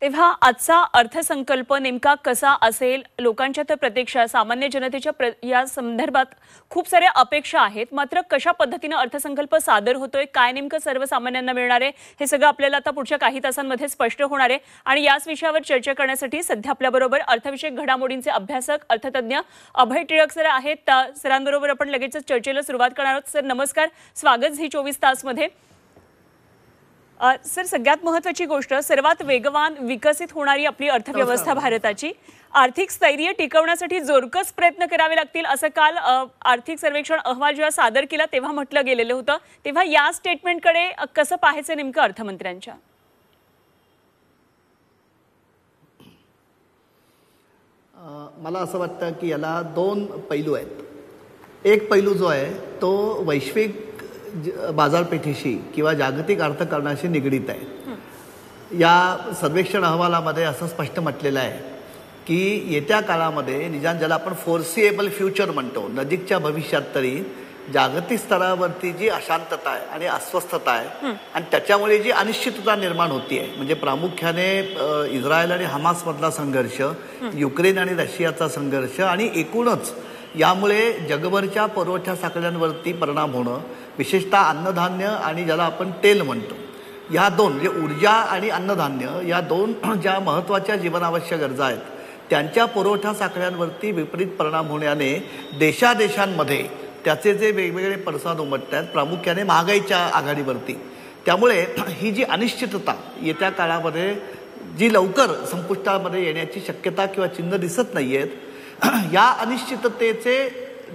तेव्हा आजचा अर्थसंकल्प नेमका कसा असेल, लोकांच्या तर प्रतीक्षा, सामान्य जनतेच्या या संदर्भात खूप साऱ्या अपेक्षा आहेत. मात्र कशा पद्धतीने अर्थसंकल्प सादर होतोय, काय नेमकं सर्वसामान्यांना मिळणार आहे, हे सगळं आपल्याला आता पुढच्या काही तासांमध्ये स्पष्ट होणार आहे. आणि याच विषयावर चर्चा करण्यासाठी सध्या आपल्याबरोबर अर्थविषयक घडामोडींचे अभ्यासक, अर्थतज्ञ अभय टिळक सर आहेत. सरांबरोबर आपण लगेचच चर्चेला सुरुवात करणार आहोत. सर नमस्कार, स्वागत झी 24 तासमध्ये. सर, सगळ्यात महत्त्वाची गोष्ट, सर्वात वेगवान विकसित होणारी आपली अर्थव्यवस्था भारताची, आर्थिक स्थैर्य टिकवण्यासाठी जोरकस प्रयत्न करावे लागतील असं काल आर्थिक सर्वेक्षण अहवाल जेव्हा सादर केला तेव्हा म्हटलं गेलेलं होतं. तेव्हा या स्टेटमेंटकडे कसं पाहायचं नेमकं अर्थमंत्र्यांच्या? मला असं वाटतं की याला दोन पैलू आहेत. एक पैलू जो आहे तो वैश्विक बाजारपेठेशी किंवा जागतिक अर्थकारणाशी निगडीत आहे. या सर्वेक्षण अहवालामध्ये असं स्पष्ट म्हटलेलं आहे की येत्या काळामध्ये निदान ज्याला आपण फोर्सिएबल फ्युचर म्हणतो, नजीकच्या भविष्यात तरी जागतिक स्तरावरती जी अशांतता आहे आणि अस्वस्थता आहे आणि त्याच्यामुळे जी अनिश्चितता निर्माण होती आहे, म्हणजे प्रामुख्याने इस्रायल आणि हमासमधला संघर्ष, युक्रेन आणि रशियाचा संघर्ष आणि एकूणच यामुळे जगभरच्या पुरवठा साखळ्यांवरती परिणाम होणं, विशेषतः अन्नधान्य आणि ज्याला आपण तेल म्हणतो, या दोन म्हणजे ऊर्जा आणि अन्नधान्य या दोन ज्या महत्त्वाच्या जीवनावश्यक गरजा आहेत त्यांच्या पुरवठा साखळ्यांवरती विपरीत परिणाम होण्याने देशांमध्ये त्याचे जे वेगवेगळे पडसाद उमटत आहेत, प्रामुख्याने महागाईच्या आघाडीवरती. त्यामुळे ही जी अनिश्चितता येत्या काळामध्ये जी लवकर संपुष्टामध्ये येण्याची शक्यता किंवा चिन्ह दिसत नाही आहेत, या अनिश्चिततेचे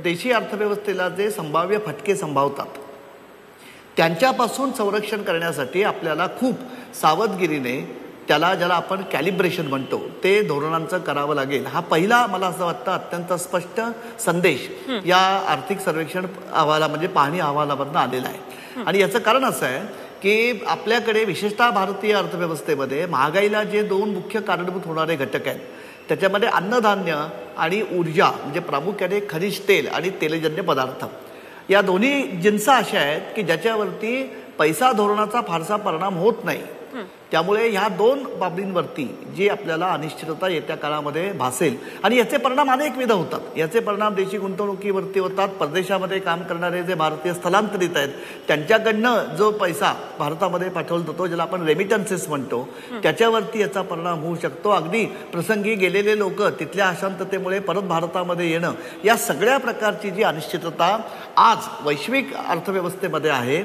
देशी अर्थव्यवस्थेला जे संभाव्य फटके संभावतात त्यांच्यापासून संरक्षण करण्यासाठी आपल्याला खूप सावधगिरीने ज्याला आपण कॅलिब्रेशन म्हणतो ते धोरणांचं करावं लागेल. हा पहिला मला असं वाटतं अत्यंत स्पष्ट संदेश या आर्थिक सर्वेक्षण अहवाला म्हणजे पाहणी अहवालामधून आलेला आहे. आणि याचं कारण असं आहे की आपल्याकडे विशेषतः भारतीय अर्थव्यवस्थेमध्ये महागाईला जे दोन मुख्य कारणीभूत होणारे घटक आहेत त्याच्यामध्ये अन्नधान्य आणि ऊर्जा म्हणजे प्रामुख्याने खनिज तेल आणि तेलजन्य पदार्थ, या दोन्ही जिन्स अशा आहेत की ज्याच्यावरती पैसा धोरणाचा फारसा परिणाम होत नाही. त्यामुळे ह्या दोन बाबींवरती जी आपल्याला अनिश्चितता येत्या काळामध्ये भासेल आणि याचे परिणाम अनेकविध होतात. याचे परिणाम देशी गुंतवणुकीवरती होतात. परदेशामध्ये काम करणारे जे भारतीय स्थलांतरित आहेत त्यांच्याकडनं जो पैसा भारतामध्ये पाठवला जातो, ज्याला आपण रेमिटन्सेस म्हणतो, त्याच्यावरती याचा परिणाम होऊ शकतो. अगदी प्रसंगी गेलेले लोक तिथल्या अशांततेमुळे परत भारतामध्ये येणं, या सगळ्या प्रकारची जी अनिश्चितता आज वैश्विक अर्थव्यवस्थेमध्ये आहे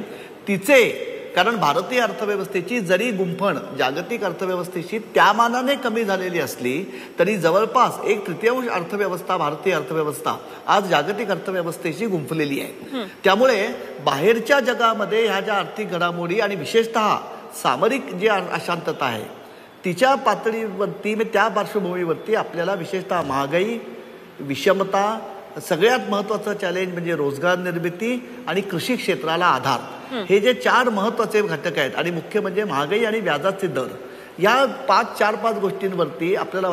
तिचे, कारण भारतीय अर्थव्यवस्थेची जरी गुंफण जागतिक अर्थव्यवस्थेशी त्या मानाने कमी झालेली असली तरी जवळपास 1/3 अर्थव्यवस्था, भारतीय अर्थव्यवस्था आज जागतिक अर्थव्यवस्थेशी गुंफलेली आहे. त्यामुळे बाहेरच्या जगामध्ये ह्या ज्या आर्थिक घडामोडी आणि विशेषतः सामरिक जी अशांतता आहे तिच्या पातळीवरती, त्या पार्श्वभूमीवरती आपल्याला विशेषतः महागाई, विषमता, सगळ्यात महत्त्वाचं चॅलेंज म्हणजे रोजगार निर्मिती आणि कृषी क्षेत्राला आधार, हे जे 4 महत्त्वाचे घटक आहेत आणि मुख्य म्हणजे महागाई आणि व्याजाचे दर, या 4-5 गोष्टींवरती मला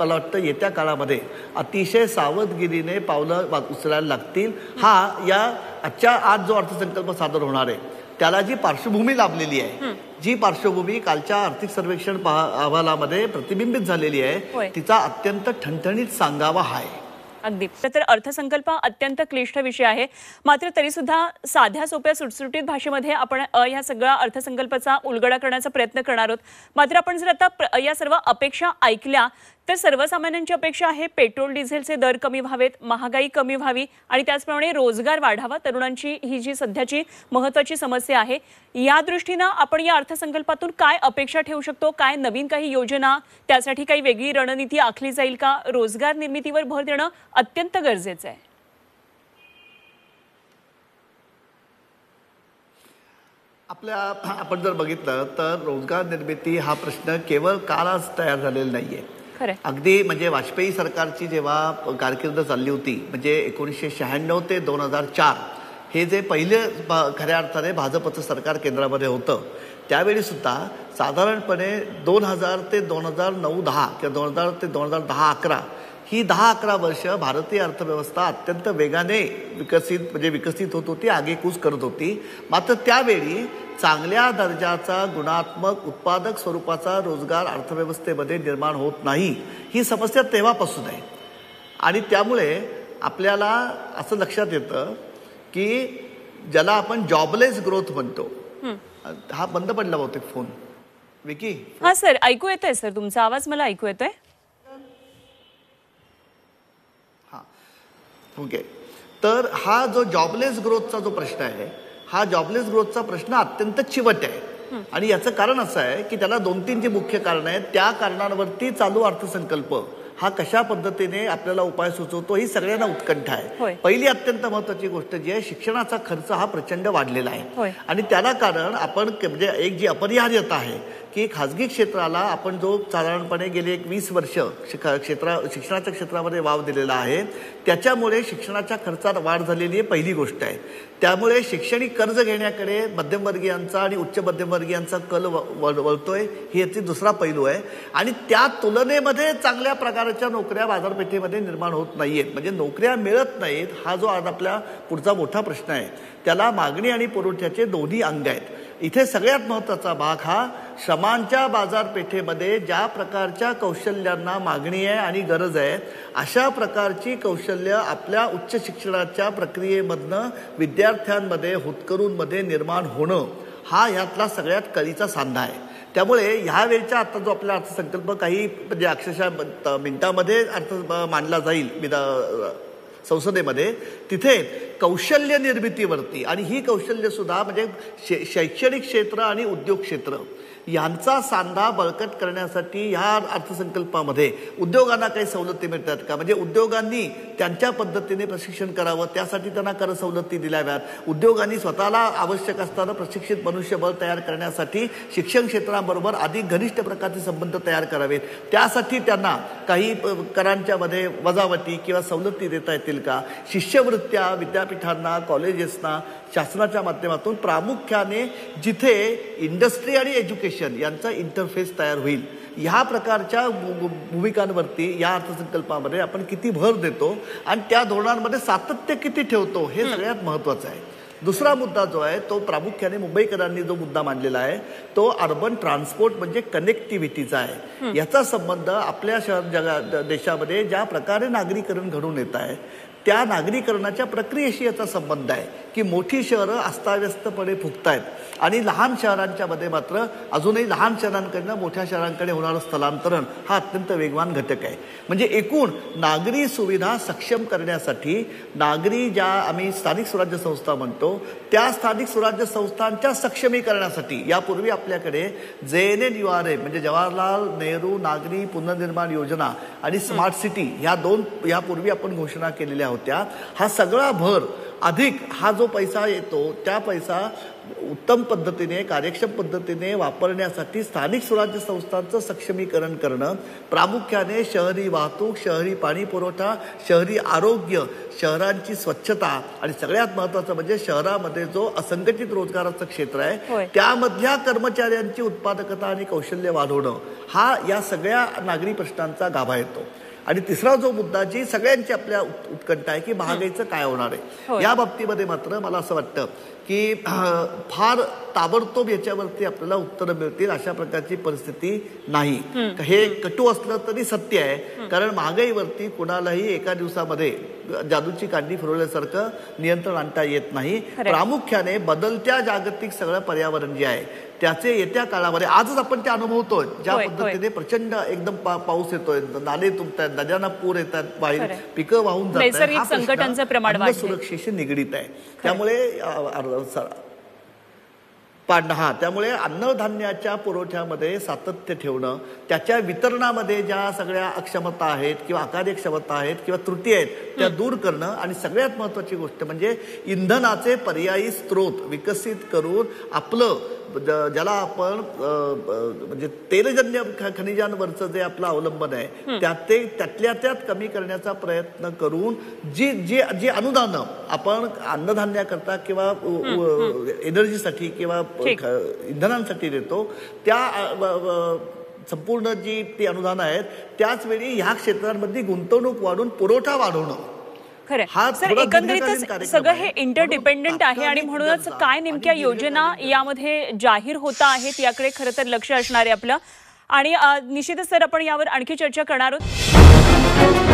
वाटतं येत्या काळामध्ये अतिशय सावधगिरीने पावलं उचलायला लागतील. आज जो अर्थसंकल्प सादर होणार आहे त्याला जी पार्श्वभूमी लाभलेली आहे, जी पार्श्वभूमी कालच्या आर्थिक सर्वेक्षण अहवालामध्ये प्रतिबिंबित झालेली आहे, तिचा अत्यंत ठणठणीत सांगावा आहे. अगदी. तर अर्थसंकल्प अत्यंत क्लिष्ट विषय आहे. मात्र तरी सुद्धा साध्या सोप्या सुटसुटीत भाषेमध्ये आपण या सगळ्या अर्थसंकल्पाचा उलगडा करण्याचा प्रयत्न करणार आहोत. मात्र आपण जर आता या सर्व अपेक्षा ऐकल्या तर सर्वसामान्यांची अपेक्षा आहे पेट्रोल डिझेलचे दर कमी व्हावेत, महागाई कमी व्हावी आणि त्याचप्रमाणे रोजगार वाढावा. तरुणांची ही जी सध्याची महत्त्वाची समस्या आहे, या दृष्टीनं आपण या अर्थसंकल्पातून काय अपेक्षा ठेवू शकतो? काय नवीन काही योजना, त्यासाठी काही वेगळी रणनीती आखली जाईल का? रोजगार निर्मितीवर भर देणं अत्यंत गरजेचं आहे. आपण जर बघितलं तर रोजगार निर्मिती हा प्रश्न केवळ कालच तयार झालेला नाहीये. अगदी म्हणजे वाजपेयी सरकारची जेव्हा कारकीर्द चालली होती, म्हणजे 1996 ते 2004 हे जे पहिले खऱ्या अर्थाने भाजपचं सरकार केंद्रामध्ये होतं, त्यावेळी सुद्धा साधारणपणे 2000 ते 2009-10 किंवा 2000 ते 2010-11 ही 10-11 वर्ष भारतीय अर्थव्यवस्था अत्यंत वेगाने विकसित होत होती, आगेकूच करत होती. मात्र त्यावेळी चांगल्या दर्जाचा गुणात्मक उत्पादक स्वरूपाचा रोजगार अर्थव्यवस्थेमध्ये निर्माण होत नाही, ही समस्या तेव्हापासून आहे. आणि त्यामुळे आपल्याला असं लक्षात येतं की ज्याला आपण जॉबलेस ग्रोथ म्हणतो, हा बंद पडला बहुतेक फोन. विकी, हा सर, ऐकू येतोय सर, तुमचा आवाज मला ऐकू येतोय. हा, ओके. तर हा जो जॉबलेस ग्रोथचा जो प्रश्न आहे, हा जॉबलेस ग्रोथचा प्रश्न अत्यंत चिवट आहे. आणि याचं कारण असं आहे की त्याला 2-3 जी मुख्य कारण आहेत, त्या कारणांवरती चालू अर्थसंकल्प हा कशा पद्धतीने आपल्याला उपाय सुचवतो ही सगळ्यांना उत्कंठा आहे. पहिली अत्यंत महत्वाची गोष्ट जी आहे, शिक्षणाचा खर्च हा प्रचंड वाढलेला आहे. आणि त्याला कारण आपण म्हणजे एक जी अपरिहार्यता आहे की खाजगी क्षेत्राला आपण जो साधारणपणे गेले 20 वर्ष शिक्षणाच्या क्षेत्रामध्ये वाव दिलेला आहे, त्याच्यामुळे शिक्षणाच्या खर्चात वाढ झालेली आहे, पहिली गोष्ट आहे. त्यामुळे शैक्षणिक कर्ज घेण्याकडे मध्यमवर्गीयांचा आणि उच्च मध्यमवर्गीयांचा कल वळतोय, ही याची दुसरा पैलू आहे. आणि त्या तुलनेमध्ये चांगल्या प्रकारच्या नोकऱ्या बाजारपेठेमध्ये निर्माण होत नाहीयेत, म्हणजे नोकऱ्या मिळत नाहीत. हा जो आज आपला पुढचा मोठा प्रश्न आहे, त्याला मागणी आणि पुरवठ्याचे दोन्ही अंग आहेत. इथे सगळ्यात महत्त्वाचा भाग हा श्रमांच्या बाजारपेठेमध्ये ज्या प्रकारच्या कौशल्यांना मागणी आहे आणि गरज आहे, अशा प्रकारची कौशल्य आपल्या उच्च शिक्षणाच्या प्रक्रियेमधनं विद्यार्थ्यांमध्ये, होतकरूंमध्ये निर्माण होणं, हा यातला सगळ्यात कळीचा सांधा आहे. त्यामुळे ह्या वेळचा आता जो आपला अर्थसंकल्प काही म्हणजे अक्षरशः मिनिटामध्ये मांडला जाईल संसदेमध्ये, तिथे कौशल्य निर्मितीवरती, आणि ही कौशल्य सुद्धा म्हणजे शैक्षणिक क्षेत्र आणि उद्योग क्षेत्र यांचा सांधा बळकट करण्यासाठी ह्या अर्थसंकल्पामध्ये उद्योगांना काही सवलती मिळतात का, म्हणजे उद्योगांनी त्यांच्या पद्धतीने प्रशिक्षण करावं, त्यासाठी त्यांना कर सवलती दिल्याव्यात. उद्योगांनी स्वतःला आवश्यक असताना प्रशिक्षित मनुष्यबळ तयार करण्यासाठी शिक्षण क्षेत्राबरोबर अधिक घनिष्ठ प्रकारचे संबंध तयार करावेत. त्यासाठी त्यांना काही करांच्या मध्ये वजावटी किंवा सवलती देता येतील का. शिष्यवृत्त्या विद्यापीठांना, कॉलेजेसना शासनाच्या माध्यमातून प्रामुख्याने जिथे इंडस्ट्री आणि एज्युकेशन यांचा इंटरफेस तयार होईल, ह्या प्रकारच्या भूमिकांवरती या अर्थसंकल्पामध्ये आपण किती भर देतो आणि त्या धोरणांमध्ये सातत्य किती ठेवतो, हे सगळ्यात महत्त्वाचं आहे. दुसरा मुद्दा जो आहे तो प्रामुख्याने मुंबईकरांनी जो मुद्दा मांडलेला आहे, तो अर्बन ट्रान्सपोर्ट म्हणजे कनेक्टिव्हिटीचा आहे. याचा संबंध आपल्या देशामध्ये ज्या प्रकारे नागरीकरण घडून येत आहे, त्या नागरीकरणाच्या प्रक्रियेशी याचा संबंध आहे की मोठी शहरं अस्ताव्यस्तपणे फुगतायत आणि लहान शहरांच्या मध्ये मात्र अजूनही लहान शहरांकडनं मोठ्या शहरांकडे होणारं स्थलांतरण हा अत्यंत वेगवान घटक आहे. म्हणजे एकूण नागरी सुविधा सक्षम करण्यासाठी नागरी ज्या आम्ही स्थानिक स्वराज्य संस्था म्हणतो, त्या स्थानिक स्वराज्य संस्थांच्या सक्षमीकरणासाठी यापूर्वी आपल्याकडे JNNURM म्हणजे जवाहरलाल नेहरू नागरी पुनर्निर्माण योजना आणि स्मार्ट सिटी ह्या दोन यापूर्वी आपण घोषणा केलेल्या होत्या. हा सगळा भर अधिक हा जो पैसा येतो, त्या पैसा उत्तम पद्धतीने, कार्यक्षम पद्धतीने वापरण्यासाठी स्थानिक स्वराज्य संस्थांचं सक्षमीकरण करणं, प्रामुख्याने शहरी वाहतूक, शहरी पाणी पुरवठा, शहरी आरोग्य, शहरांची स्वच्छता आणि सगळ्यात महत्त्वाचं म्हणजे शहरामध्ये जो असंघटित रोजगाराचं क्षेत्र आहे, त्यामधल्या कर्मचाऱ्यांची उत्पादकता आणि कौशल्य वाढवणं, हा या सगळ्या नागरी प्रश्नांचा गाभा येतो. आणि तिसरा जो मुद्दा जी सगळ्यांची आपल्या उत्कंठा आहे की महागाईचं काय होणार आहे, या बाबतीमध्ये मात्र मला असं वाटतं की फार ताबडतोब याच्यावरती आपल्याला उत्तरं मिळतील अशा प्रकारची परिस्थिती नाही. हे कटू असलं तरी सत्य आहे, कारण महागाईवरती कुणालाही एका दिवसामध्ये जादूची कांडी फिरवल्यासारखं नियंत्रण आणता येत नाही. प्रामुख्याने बदलत्या जागतिक सगळं पर्यावरण जे आहे त्याचे येत्या काळामध्ये आजच आपण ते अनुभवतोय, ज्या पद्धतीने प्रचंड एकदम पाऊस येतोय, नाले तुंबतायत, नद्यांना पूर येतात, बाहेर पिकं वाहून जातात, हा सुरक्षेशी निगडीत आहे. त्यामुळे त्यामुळे अन्नधान्याच्या पुरवठ्यामध्ये सातत्य ठेवणं, त्याच्या वितरणामध्ये ज्या सगळ्या अक्षमता आहेत किंवा अकार्यक्षमता आहेत किंवा त्रुटी आहेत त्या दूर करणं, आणि सगळ्यात महत्त्वाची गोष्ट म्हणजे इंधनाचे पर्यायी स्रोत विकसित करून आपलं ज्याला आपण म्हणजे तेलजन्य खनिजांवरचं जे आपलं अवलंबन आहे त्यातल्या त्यात कमी करण्याचा प्रयत्न करून जी अनुदानं आपण अन्नधान्याकरता किंवा एनर्जीसाठी किंवा इंधनांसाठी देतो, त्या संपूर्ण जी ती अनुदानं आहेत त्याच वेळी ह्या क्षेत्रांमध्ये गुंतवणूक वाढून पुरवठा वाढवणं, खरं हा सर, थोडा दीर्घकालीन एकंदरीतच कार्यक्रम सगळं आहे. हे इंटरडिपेंडेंट म्हणून आहे आणि तात्कालिक म्हणूनच गरजा काय आणि नेमक्या योजना दीर्घकालीन यामध्ये जाहीर होता आहेत याकडे खरं तर लक्ष असणार आहे आपलं. आणि निश्चितच सर आपण यावर आणखी चर्चा करणार आहोत.